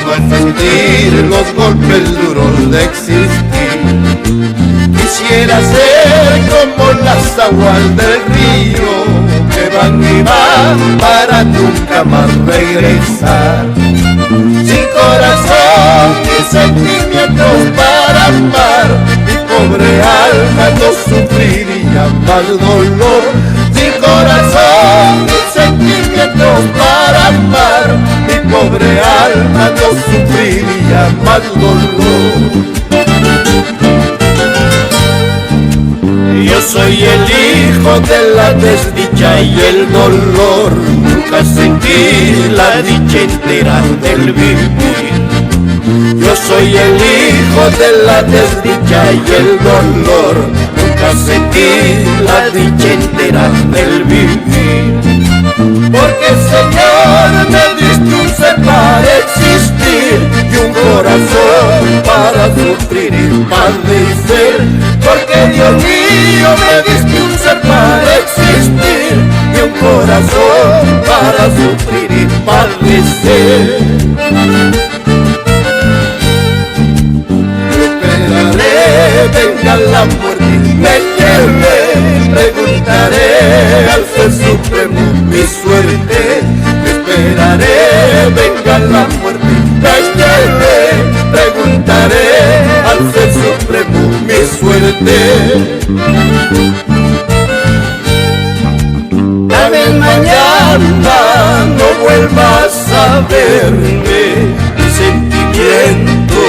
no es sentir los golpes duros de existir. Quisiera ser como las aguas del río que van y van para nunca más regresar. Sin corazón ni sentimientos para amar, mi pobre alma no sufriría más dolor. Sin corazón ni sentimientos para amar, mi pobre alma no sufriría más dolor. Yo soy el hijo de la desdicha y el dolor, nunca sentí la dicha entera del vivir. Yo soy el hijo de la desdicha y el dolor, nunca sentí la dicha entera del vivir. Porque Señor me diste un ser para existir y un corazón para sufrir y padecer. Porque Dios mío me diste un ser para existir y un corazón para sufrir y padecer. Yo esperaré, venga la muerte y me lleve, preguntaré al Ser Supremo mi suerte. Esperaré, venga la muerte y me lleve, preguntaré al Ser Supremo mi suerte. Tal vez mañana no vuelvas a verme, mi sentimiento,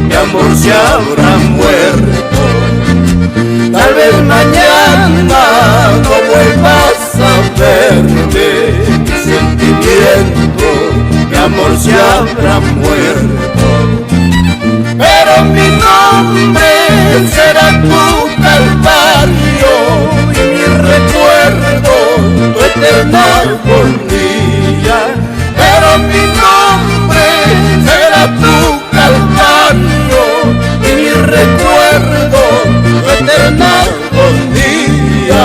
mi amor se habrá muerto. Tal vez mañana no vuelvas a verme, mi sentimiento, mi amor se habrá muerto. Pero mi nombre será tu calvario y mi recuerdo tu eterna agonía. Pero mi nombre será tu calvario y mi recuerdo tu eterna agonía.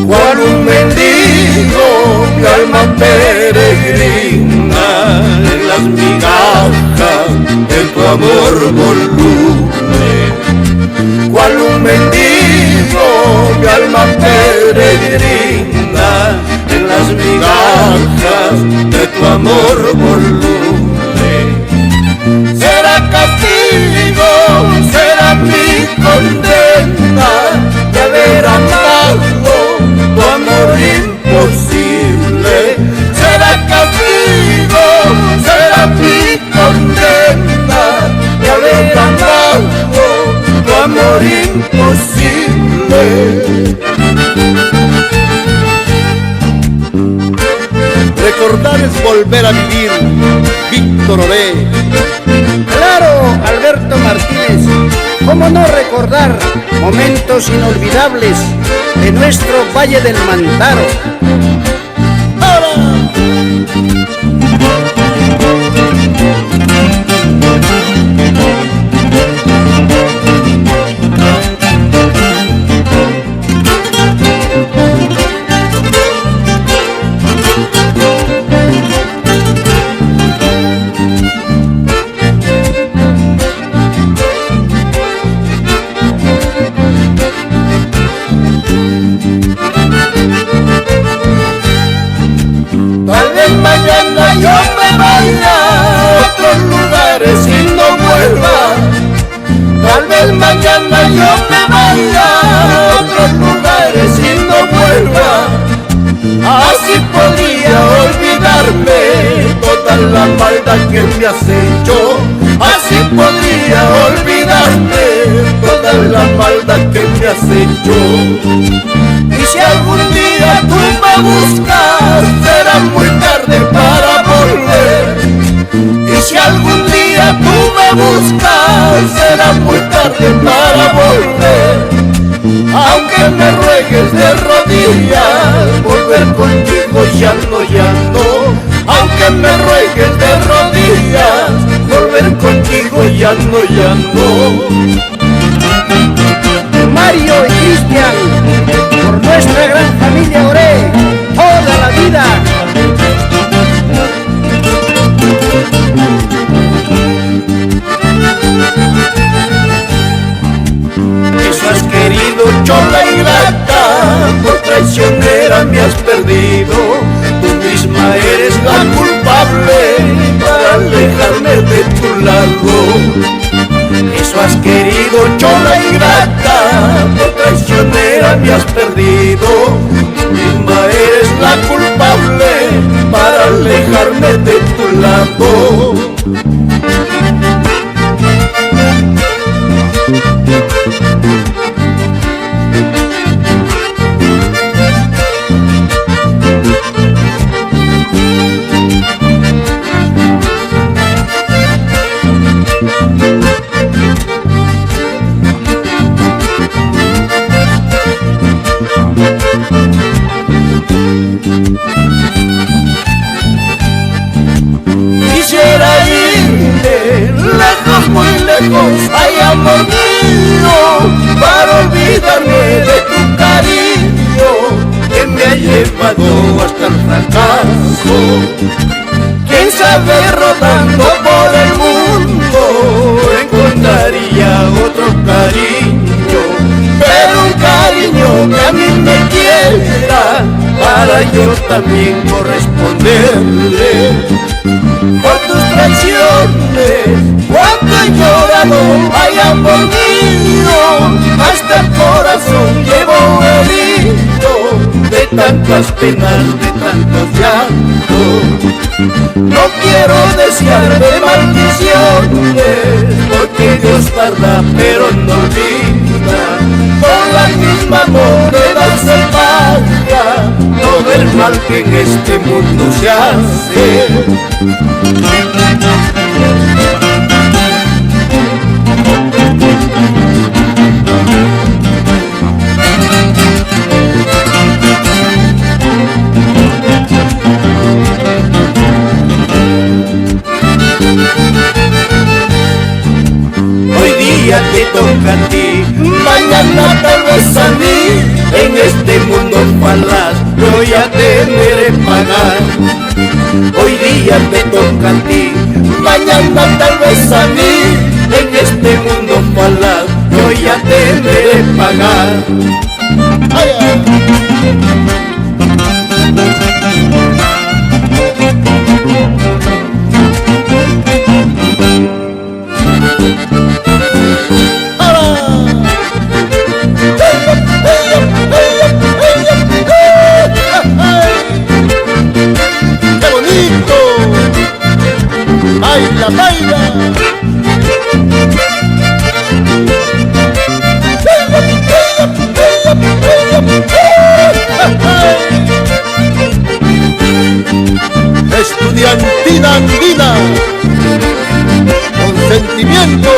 Cual un mendigo mi alma peregrina en las migajas de tu amor voluble. Cual un mendigo mi alma peregrina en las migajas de tu amor voluble. Será castigo, será mi condena de haber amado tu amor imposible. Será castigo, será mi condena de haber amado tu amor imposible. Recordar es volver a vivir, Víctor Oré. Claro, Alberto Martínez, ¿cómo no recordar momentos inolvidables de nuestro Valle del Mantaro? Tal vez mañana yo me vaya a otros lugares y no vuelva. Tal vez mañana yo me vaya a otros lugares y no vuelva. Así podría olvidarme toda la maldad que me has hecho. Así podría olvidarme toda la maldad que me has hecho. Y si algún día tú me buscas, será muy tarde para volver. Y si algún día tú me buscas, será muy tarde para volver. Aunque me ruegues de rodillas, volver contigo ya no. Aunque me ruegues de rodillas, volver contigo ya no. Mario y Cristian, por nuestra gran familia Oré, toda la vida. Eso has querido, chola ingrata, por traicionera me has perdido. Misma eres la culpable para alejarme de tu lado. Quisiera irme lejos, muy lejos, ay amor mío, para olvidarme de tu cariño que me ha llevado hasta el fracaso. Quién sabe, rodando por el mundo encontraría otro cariño, pero un cariño que a mí me quiera para yo también corresponderle. Por tus traiciones, cuánto he llorado, ay amor mío, hasta el corazón llevo herido de tantas penas, de tantos llantos. No quiero desearme maldiciones, porque Dios tarda pero no olvida. Con la misma moneda se paga todo el mal que en este mundo se hace. Hoy día te toca a ti, mañana tal vez a mí. En este mundo falaz yo ya deberé pagar. Hoy día te toca a ti, mañana tal vez a mí. En este mundo falaz yo ya deberé pagar. Ay, ay. ¡Qué bonito! ¡Baila, baila! Estudiantina andina, con sentimiento.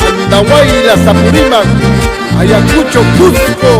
Andahuaylas, Apurímac, Ayacucho, Cusco.